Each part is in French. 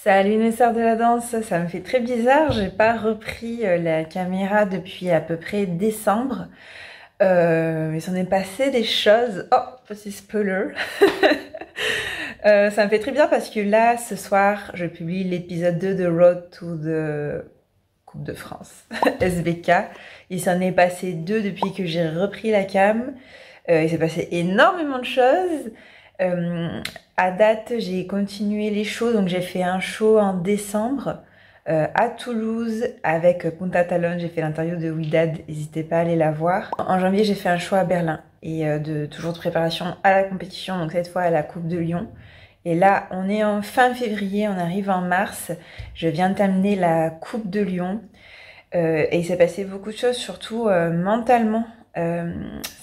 Salut mes sœurs de la danse, ça me fait très bizarre, j'ai pas repris la caméra depuis à peu près décembre. Il s'en est passé des choses. Oh, petit spoiler. Ça me fait très bien parce que là, ce soir, je publie l'épisode 2 de Road to the Coupe de France, SBK. Il s'en est passé deux depuis que j'ai repris la cam. Il s'est passé énormément de choses. Euh, à date, j'ai continué les shows, donc j'ai fait un show en décembre à Toulouse avec Punta Talon. J'ai fait l'interview de Widad, n'hésitez pas à aller la voir. En janvier, j'ai fait un show à Berlin et toujours de préparation à la compétition, donc cette fois à la Coupe de Lyon. Et là, on est en fin février, on arrive en mars. Je viens de terminer la Coupe de Lyon et il s'est passé beaucoup de choses, surtout mentalement.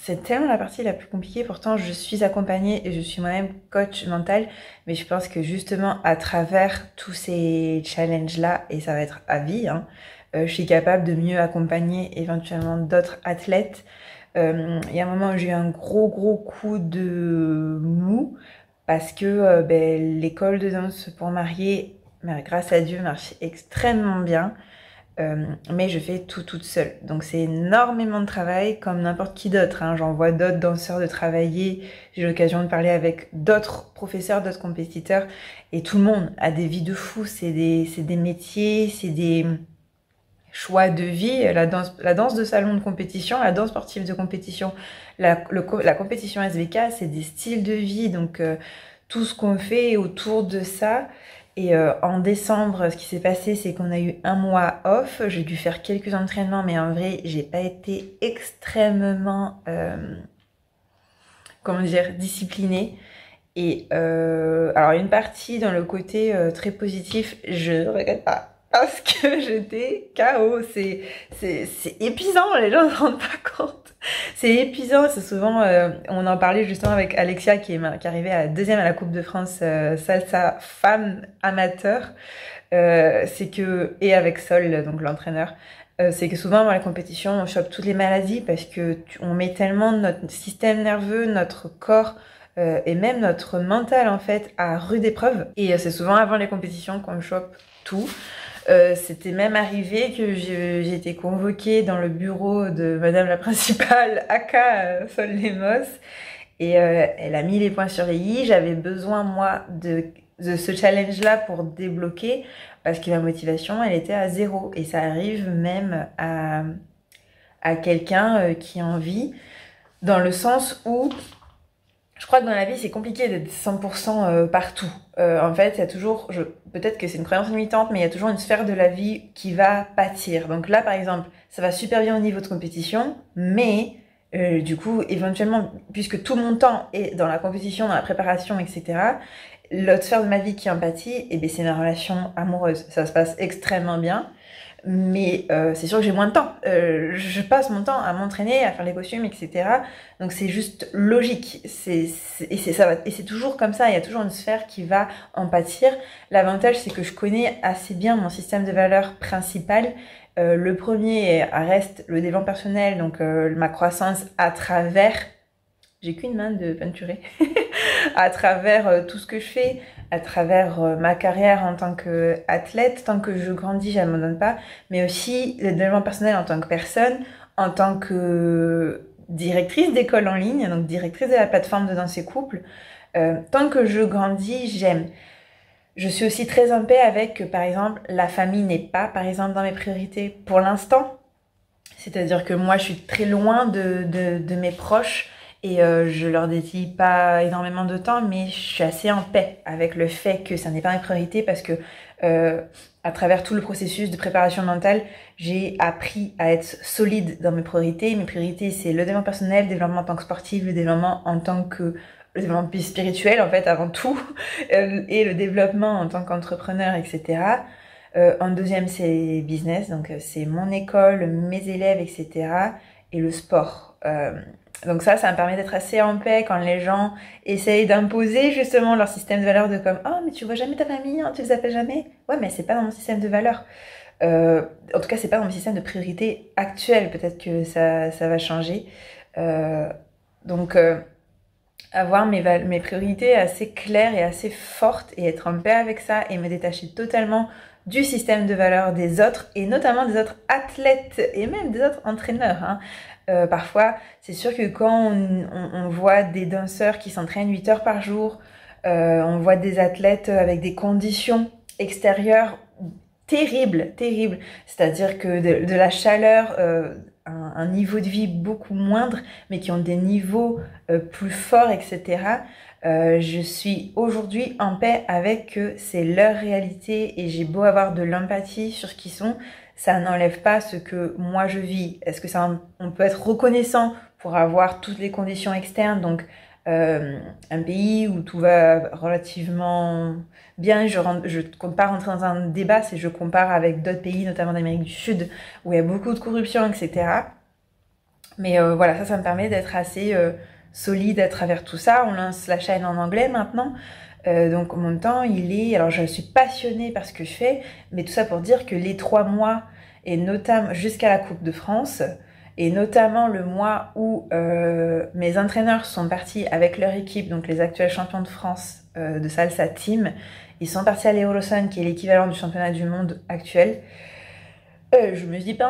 C'est tellement la partie la plus compliquée. Pourtant, je suis accompagnée et je suis moi-même coach mental. Mais je pense que justement, à travers tous ces challenges-là, et ça va être à vie, hein, je suis capable de mieux accompagner éventuellement d'autres athlètes. Il y a un moment où j'ai eu un gros coup de mou parce que l'école de danse pour marier, grâce à Dieu, marche extrêmement bien. Mais je fais tout toute seule. Donc c'est énormément de travail comme n'importe qui d'autre, hein. J'en vois d'autres danseurs de travailler, j'ai l'occasion de parler avec d'autres professeurs, d'autres compétiteurs, et tout le monde a des vies de fou, c'est des métiers, c'est des choix de vie. La danse de salon de compétition, la danse sportive de compétition, la compétition SVK, c'est des styles de vie, donc tout ce qu'on fait autour de ça. Et en décembre, ce qui s'est passé, c'est qu'on a eu un mois off. J'ai dû faire quelques entraînements, mais en vrai, j'ai pas été extrêmement, comment dire, disciplinée. Et alors une partie dans le côté très positif, je ne regrette pas. Parce que j'étais KO, c'est épuisant, les gens ne se rendent pas compte. C'est épuisant, c'est souvent, on en parlait justement avec Alexia qui est arrivée à deuxième à la Coupe de France salsa femme amateur. C'est que, et avec Sol, donc l'entraîneur, c'est que souvent dans les compétitions on chope toutes les maladies parce que on met tellement notre système nerveux, notre corps et même notre mental en fait à rude épreuve. Et c'est souvent avant les compétitions qu'on chope tout. C'était même arrivé que j'ai été convoquée dans le bureau de Madame la principale, Aka Sol Lemos, et elle a mis les points sur les i. J'avais besoin, moi, de ce challenge-là pour débloquer, parce que ma motivation, elle était à zéro. Et ça arrive même à quelqu'un qui a envie, dans le sens où je crois que dans la vie, c'est compliqué d'être 100% partout. En fait, il y a toujours, peut-être que c'est une croyance limitante, mais il y a toujours une sphère de la vie qui va pâtir. Donc là, par exemple, ça va super bien au niveau de compétition, mais du coup, éventuellement, puisque tout mon temps est dans la compétition, dans la préparation, etc., l'autre sphère de ma vie qui en pâtit, eh bien, c'est ma relation amoureuse. Ça se passe extrêmement bien. Mais c'est sûr que j'ai moins de temps. Je passe mon temps à m'entraîner, à faire les costumes, etc. Donc c'est juste logique. Et c'est toujours comme ça. Il y a toujours une sphère qui va en pâtir. L'avantage, c'est que je connais assez bien mon système de valeurs principal. Le premier reste le développement personnel, donc ma croissance à travers... J'ai qu'une main de peinturer. À travers tout ce que je fais, à travers ma carrière en tant qu'athlète, tant que je grandis, j'abandonne pas, mais aussi le développement personnel en tant que personne, en tant que directrice d'école en ligne, donc directrice de la plateforme de Danse et Couple. Tant que je grandis, j'aime. Je suis aussi très en paix avec que, par exemple, la famille n'est pas, par exemple, dans mes priorités pour l'instant. C'est-à-dire que moi, je suis très loin de mes proches et je leur dédie pas énormément de temps, mais je suis assez en paix avec le fait que ça n'est pas mes priorités parce que à travers tout le processus de préparation mentale, j'ai appris à être solide dans mes priorités. Mes priorités, c'est le développement personnel, le développement en tant que sportif, le développement en tant que le développement spirituel en fait avant tout, et le développement en tant qu'entrepreneur, etc. En deuxième, c'est business, donc c'est mon école, mes élèves, etc. Et le sport. Donc ça me permet d'être assez en paix quand les gens essayent d'imposer justement leur système de valeurs de comme « Oh, mais tu vois jamais ta famille, hein, tu les appelles jamais ?» Ouais, mais c'est pas dans mon système de valeurs. En tout cas, c'est pas dans mon système de priorité actuel. Peut-être que ça va changer. Donc avoir mes priorités assez claires et assez fortes et être en paix avec ça et me détacher totalement du système de valeurs des autres et notamment des autres athlètes et même des autres entraîneurs, hein. Parfois, c'est sûr que quand on voit des danseurs qui s'entraînent 8 heures par jour, on voit des athlètes avec des conditions extérieures terribles, terribles. C'est-à-dire que de la chaleur, un niveau de vie beaucoup moindre, mais qui ont des niveaux plus forts, etc. Je suis aujourd'hui en paix avec que c'est leur réalité et j'ai beau avoir de l'empathie sur ce qu'ils sont, ça n'enlève pas ce que moi je vis. Est-ce que on peut être reconnaissant pour avoir toutes les conditions externes, donc un pays où tout va relativement bien, je compte pas rentrer dans un débat, je compare avec d'autres pays, notamment d'Amérique du Sud, où il y a beaucoup de corruption, etc. Mais voilà, ça me permet d'être assez solide à travers tout ça. On lance la chaîne en anglais maintenant. Donc mon temps, alors je suis passionnée par ce que je fais, mais tout ça pour dire que les 3 mois, et notamment jusqu'à la Coupe de France, et notamment le mois où mes entraîneurs sont partis avec leur équipe, donc les actuels champions de France de salsa team, ils sont partis à l'Eurosun, qui est l'équivalent du championnat du monde actuel. Je me suis pas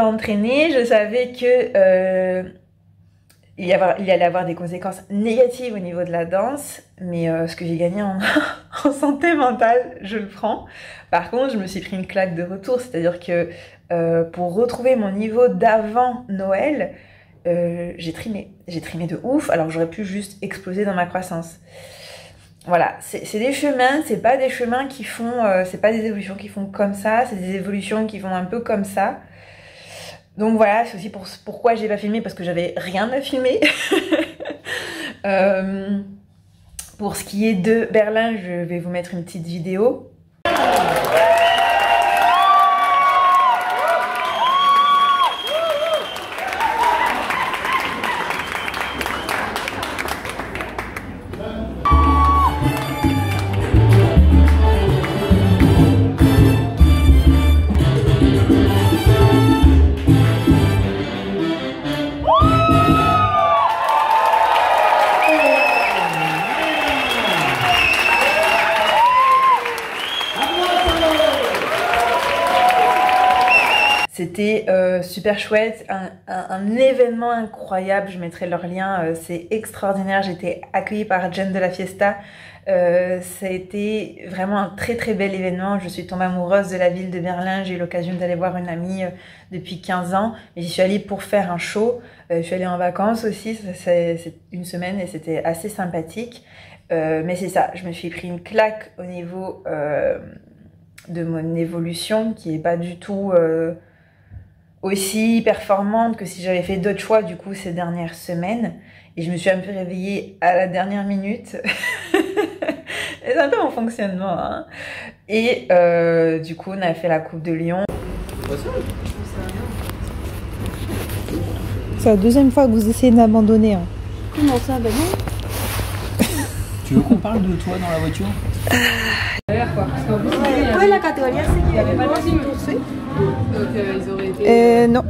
entraînée, je savais que il y allait avoir des conséquences négatives au niveau de la danse, mais ce que j'ai gagné en, en santé mentale, je le prends. Par contre, je me suis pris une claque de retour, c'est-à-dire que pour retrouver mon niveau d'avant Noël, j'ai trimé de ouf, alors j'aurais pu juste exploser dans ma croissance. Voilà, c'est des chemins, c'est pas des chemins qui font, c'est pas des évolutions qui font comme ça, c'est des évolutions qui font un peu comme ça. Donc voilà, c'est aussi pourquoi j'ai pas filmé, parce que j'avais rien à filmer. Pour ce qui est de Berlin, je vais vous mettre une petite vidéo. C'était super chouette, un événement incroyable, je mettrai leur lien, c'est extraordinaire, j'étais accueillie par Jen de la Fiesta, ça a été vraiment un très très bel événement, je suis tombée amoureuse de la ville de Berlin, j'ai eu l'occasion d'aller voir une amie depuis 15 ans, mais j'y suis allée pour faire un show, je suis allée en vacances aussi, c'est une semaine et c'était assez sympathique, mais c'est ça, je me suis pris une claque au niveau de mon évolution qui est pas du tout aussi performante que si j'avais fait d'autres choix du coup ces dernières semaines, et je me suis un peu réveillée à la dernière minute. C'est un peu mon fonctionnement, hein. Et du coup on a fait la Coupe de Lyon. C'est la deuxième fois que vous essayez de m'abandonner, hein. Comment ça? Ben non. Tu veux qu'on parle de toi dans la voiture? Ouais, la catégorie, c'est qu'il n'y avait pas de signe. Donc ils auraient été... Non.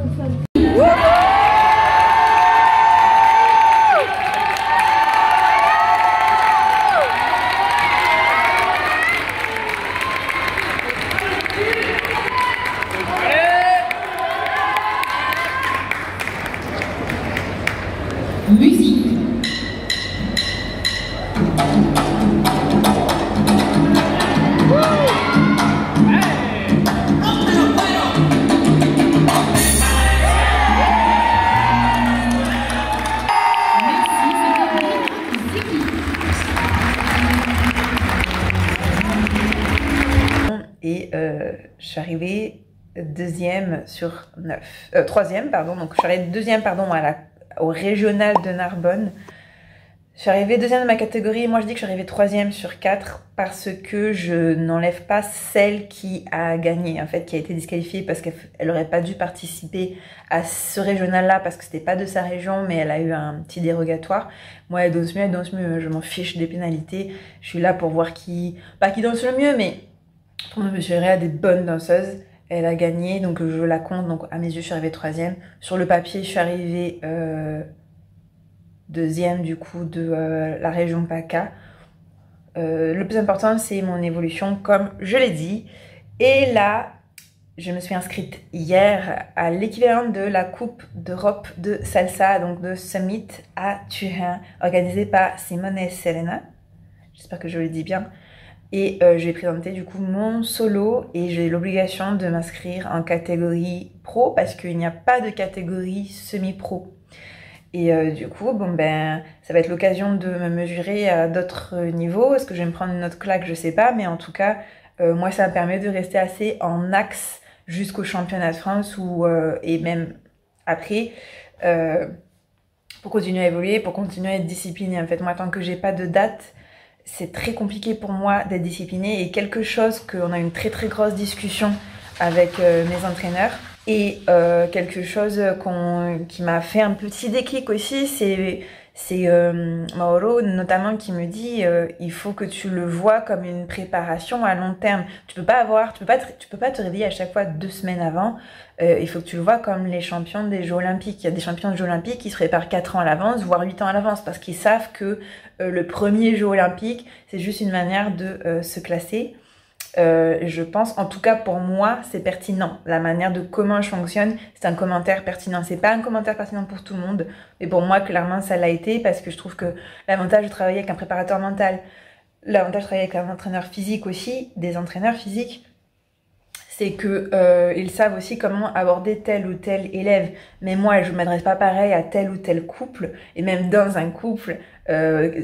Musique. Et je suis arrivée deuxième sur 9. Troisième, pardon. Donc je suis arrivée deuxième, pardon, au régional de Narbonne. Je suis arrivée deuxième de ma catégorie. Moi, je dis que je suis arrivée troisième sur 4 parce que je n'enlève pas celle qui a gagné, en fait, qui a été disqualifiée parce qu'elle n'aurait pas dû participer à ce régional-là parce que c'était pas de sa région, mais elle a eu un petit dérogatoire. Moi, elle danse mieux, je m'en fiche des pénalités. Je suis là pour voir pas qui danse le mieux, mais pour me mesurer à des bonnes danseuses. Elle a gagné, donc je la compte. Donc à mes yeux, je suis arrivée troisième. Sur le papier, je suis arrivée deuxième du coup de la région PACA. Le plus important, c'est mon évolution, comme je l'ai dit. Et là, je me suis inscrite hier à l'équivalent de la Coupe d'Europe de salsa, donc de Summit à Turin, organisée par Simone et Serena. J'espère que je le dis bien. Et je vais présenter du coup mon solo et j'ai l'obligation de m'inscrire en catégorie pro parce qu'il n'y a pas de catégorie semi-pro. Et du coup, bon ben, ça va être l'occasion de me mesurer à d'autres niveaux. Est-ce que je vais me prendre une autre claque? Je sais pas, mais en tout cas, moi ça me permet de rester assez en axe jusqu'au championnat de France et même après pour continuer à évoluer, pour continuer à être disciplinée. En fait, moi, tant que j'ai pas de date, c'est très compliqué pour moi d'être disciplinée et quelque chose qu'on a une très très grosse discussion avec mes entraîneurs. Et quelque chose qui m'a fait un petit déclic aussi, c'est Mauro notamment qui me dit il faut que tu le vois comme une préparation à long terme. Tu peux pas te réveiller à chaque fois 2 semaines avant. Il faut que tu le vois comme les champions des Jeux Olympiques. Il y a des champions des Jeux Olympiques qui se préparent 4 ans à l'avance, voire 8 ans à l'avance, parce qu'ils savent que le premier Jeu Olympique, c'est juste une manière de se classer. Je pense, en tout cas pour moi, c'est pertinent. La manière de comment je fonctionne, c'est un commentaire pertinent. C'est pas un commentaire pertinent pour tout le monde, mais pour moi, clairement, ça l'a été parce que je trouve que l'avantage de travailler avec un préparateur mental, l'avantage de travailler avec un entraîneur physique aussi, des entraîneurs physiques, c'est que ils savent aussi comment aborder tel ou tel élève. Mais moi, je ne m'adresse pas pareil à tel ou tel couple, et même dans un couple,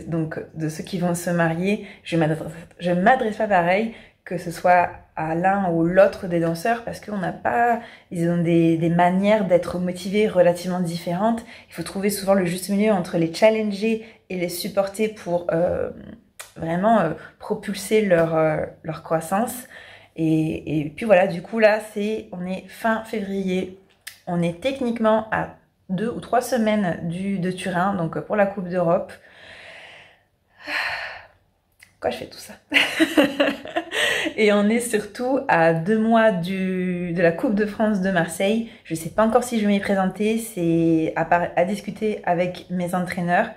donc de ceux qui vont se marier, je ne m'adresse pas pareil que ce soit à l'un ou l'autre des danseurs, parce qu'on n'a pas, ils ont des manières d'être motivés relativement différentes. Il faut trouver souvent le juste milieu entre les challenger et les supporter pour vraiment propulser leur croissance. Et puis voilà, du coup là, on est fin février, on est techniquement à 2 ou 3 semaines de Turin, donc pour la Coupe d'Europe. Pourquoi je fais tout ça? Et on est surtout à 2 mois de la Coupe de France de Marseille. Je ne sais pas encore si je vais m'y présenter, c'est à discuter avec mes entraîneurs.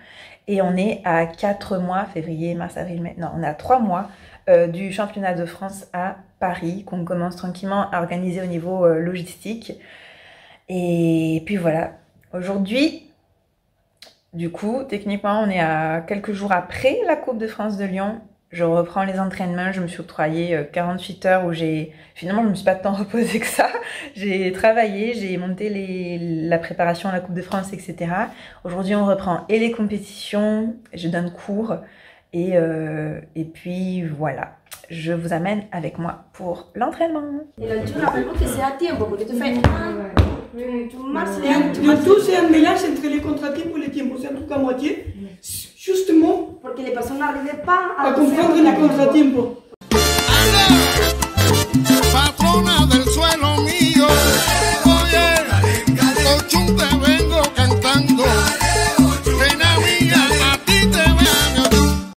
Et on est à 4 mois, février, mars, avril, mai, non, on est à 3 mois du championnat de France à Paris, qu'on commence tranquillement à organiser au niveau logistique. Et puis voilà, aujourd'hui, du coup, techniquement, on est à quelques jours après la Coupe de France de Lyon. Je reprends les entraînements, je me suis octroyé 48 heures où finalement je ne me suis pas tant reposée que ça. J'ai travaillé, j'ai monté la préparation à la Coupe de France, etc. Aujourd'hui, on reprend et les compétitions, je donne cours et puis voilà. Je vous amène avec moi pour l'entraînement. Et l'altura, vraiment que c'est à tiempo, porque tu fais tu marches. Le tout, c'est un mélange entre les contratiempos et les tiempos. C'est un truc à moitié, justement Porque les personnes n'arrivaient pas à comprendre les contratiempos.